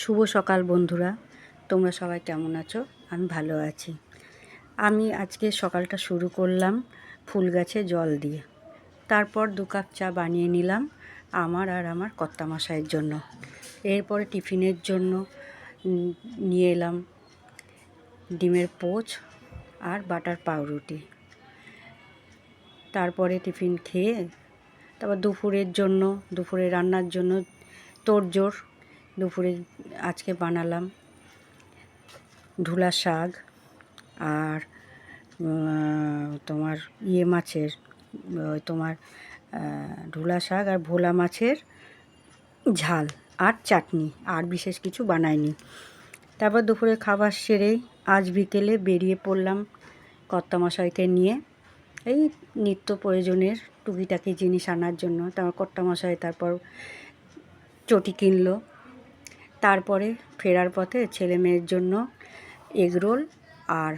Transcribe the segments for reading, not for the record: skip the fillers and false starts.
শুভ সকাল বন্ধুরা, তোমরা সবাই কেমন আছো? আমি ভালো আছি। আমি আজকে সকালটা শুরু করলাম ফুল গাছে জল দিয়ে। তারপর 2 কাপ চা বানিয়ে নিলাম আমার আর আমার কর্তামশাইয়ের জন্য। এরপরে টিফিনের জন্য নিয়ে এলাম ডিমের পোচ আর বাটার পাউরুটি। তারপরে টিফিন খেয়ে তারপর দুপুরে রান্নার জন্য তোড়জোড়। দুপুরে আজকে বানালাম ঢুলা শাক আর তোমার মাছের ঢুলা শাক আর ভোলা মাছের ঝাল আর চাটনি, আর বিশেষ কিছু বানাইনি। তারপর দুপুরে খাবার সেরেই আজ বিকেলে বেরিয়ে পড়লাম কর্তামশাইকে নিয়ে এই নিত্য প্রয়োজনের টুকিটাকি জিনিস আনার জন্য। তারপর কর্তামশাই তারপর চটি কিনলো। তারপরে ফেরার পথে ছেলে মেয়ের জন্য এগরোল আর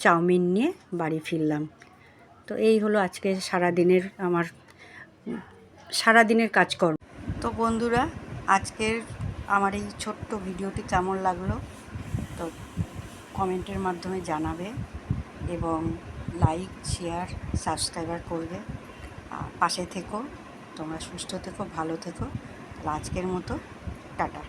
চাউমিন নিয়ে বাড়ি ফিরলাম। তো এই হলো আজকে আমার সারাদিনের কাজকর্ম। তো বন্ধুরা, আজকের আমার এই ছোট্ট ভিডিওটি কেমন লাগলো তো কমেন্টের মাধ্যমে জানাবে এবং লাইক, শেয়ার, সাবস্ক্রাইবার করবে। পাশে থেকো, তোমরা সুস্থ থেকো, ভালো থেকো। আজকের মতো টাটা।